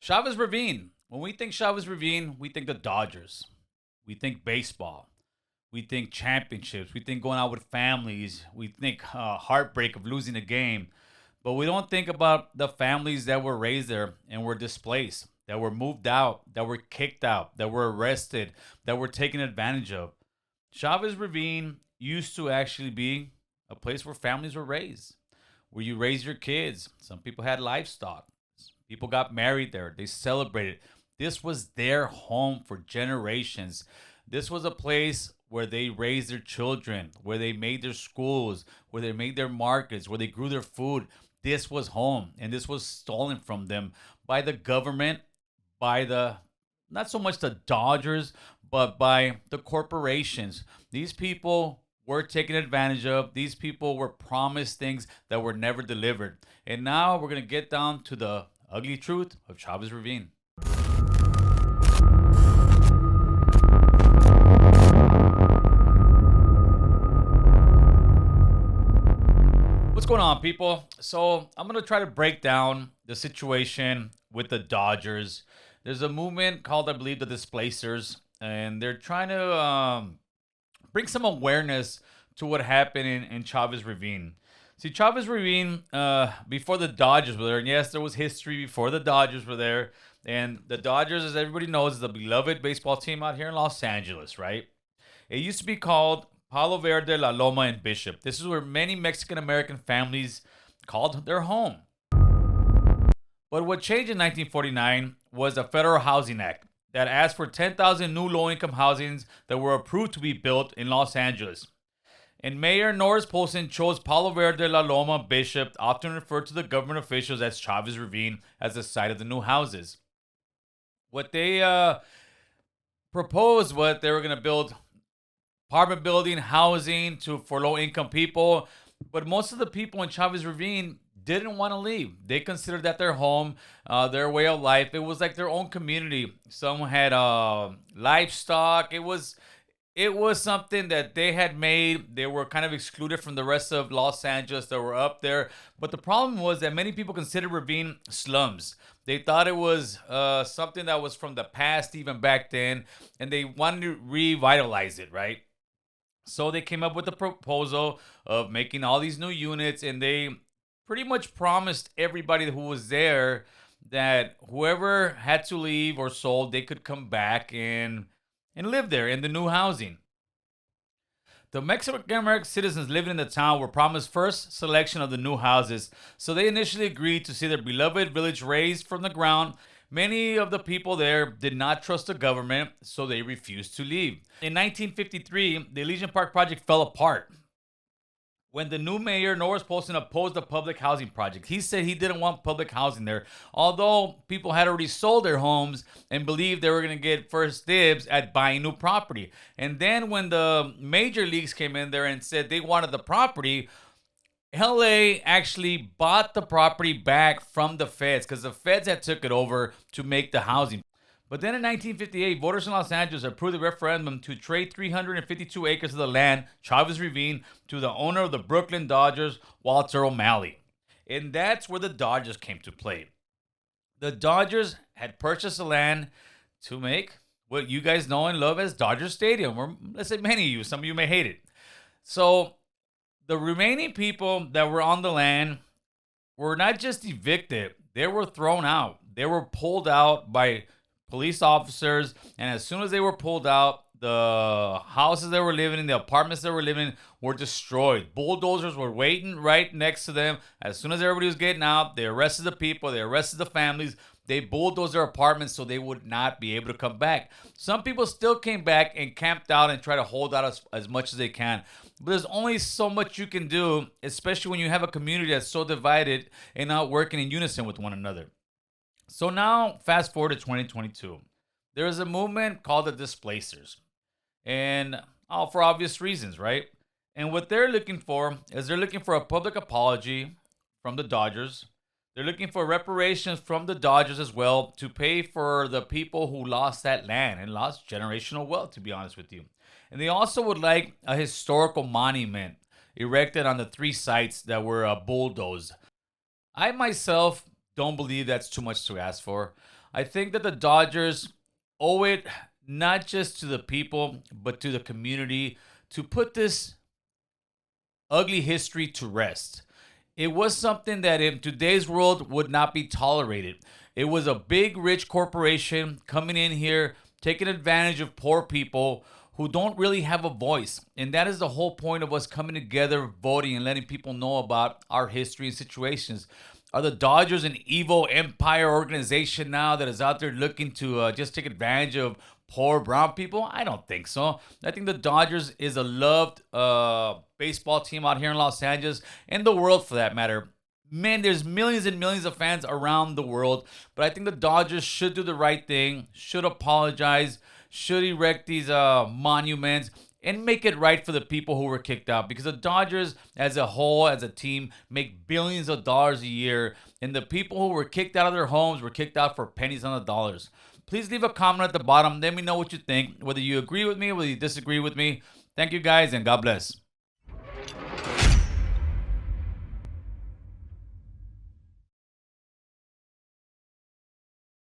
Chavez Ravine. When we think Chavez Ravine, we think the Dodgers. We think baseball. We think championships. We think going out with families. We think heartbreak of losing a game. But we don't think about the families that were raised there and were displaced, that were moved out, that were kicked out, that were arrested, that were taken advantage of. Chavez Ravine used to actually be a place where families were raised, where you raise your kids. Some people had livestock. People got married there. They celebrated. This was their home for generations. This was a place where they raised their children, where they made their schools, where they made their markets, where they grew their food. This was home, and this was stolen from them by the government, by the not so much the Dodgers, but by the corporations. These people were taken advantage of. These people were promised things that were never delivered. And now we're going to get down to the ugly truth of Chavez Ravine. What's going on, people? So, I'm going to try to break down the situation with the Dodgers. There's a movement called, I believe, the Displacers, and they're trying to bring some awareness to what happened in Chavez Ravine. See, Chavez Ravine, before the Dodgers were there, and yes, there was history before the Dodgers were there. And the Dodgers, as everybody knows, is the beloved baseball team out here in Los Angeles, right? It used to be called Palo Verde, La Loma, and Bishop. This is where many Mexican American families called their home. But what changed in 1949 was the Federal Housing Act that asked for 10,000 new low-income housings that were approved to be built in Los Angeles. And Mayor Norris Poulsen chose Palo Verde, La Loma, Bishop, often referred to the government officials as Chavez Ravine, as the site of the new houses. What they proposed was they were going to build apartment building, housing for low-income people. But most of the people in Chavez Ravine didn't want to leave. They considered that their home, their way of life. It was like their own community. Some had livestock. It was something that they had made. They were kind of excluded from the rest of Los Angeles that were up there. But the problem was that many people considered Ravine slums. They thought it was something that was from the past, even back then, and they wanted to revitalize it, right? So they came up with a proposal of making all these new units, and they pretty much promised everybody who was there that whoever had to leave or sold, they could come back and live there in the new housing. The Mexican American citizens living in the town were promised first selection of the new houses, so they initially agreed to see their beloved village raised from the ground. Many of the people there did not trust the government, so they refused to leave. In 1953, the Elysian Park project fell apart when the new mayor, Norris Poulsen, opposed the public housing project. He said he didn't want public housing there, although people had already sold their homes and believed they were going to get first dibs at buying new property. And then when the major leagues came in there and said they wanted the property, LA actually bought the property back from the feds because the feds had took it over to make the housing. But then in 1958, voters in Los Angeles approved the referendum to trade 352 acres of the land, Chavez Ravine, to the owner of the Brooklyn Dodgers, Walter O'Malley. And that's where the Dodgers came to play. The Dodgers had purchased the land to make what you guys know and love as Dodger Stadium, or let's say many of you, some of you may hate it. So the remaining people that were on the land were not just evicted, they were thrown out. They were pulled out by police officers, and as soon as they were pulled out, the houses they were living in, the apartments they were living in, were destroyed. Bulldozers were waiting right next to them. As soon as everybody was getting out, they arrested the people, they arrested the families, they bulldozed their apartments so they would not be able to come back. Some people still came back and camped out and tried to hold out as much as they can. But there's only so much you can do, especially when you have a community that's so divided and not working in unison with one another. So now, fast forward to 2022. There is a movement called the Displacers. And all for obvious reasons, right? And what they're looking for is they're looking for a public apology from the Dodgers. They're looking for reparations from the Dodgers as well to pay for the people who lost that land and lost generational wealth, to be honest with you. And they also would like a historical monument erected on the three sites that were bulldozed. I myself don't believe that's too much to ask for. I think that the Dodgers owe it not just to the people, but to the community to put this ugly history to rest. It was something that in today's world would not be tolerated. It was a big, rich corporation coming in here, taking advantage of poor people who don't really have a voice. And that is the whole point of us coming together, voting, and letting people know about our history and situations. Are the Dodgers an evil empire organization now that is out there looking to just take advantage of poor brown people? I don't think so. I think the Dodgers is a loved baseball team out here in Los Angeles and the world for that matter. Man, there's millions and millions of fans around the world, but I think the Dodgers should do the right thing, should apologize, should erect these monuments, and make it right for the people who were kicked out, because the Dodgers as a whole, as a team, make billions of dollars a year, and the people who were kicked out of their homes were kicked out for pennies on the dollars. Please leave a comment at the bottom. Let me know what you think, whether you agree with me, whether you disagree with me. Thank you guys, and God bless.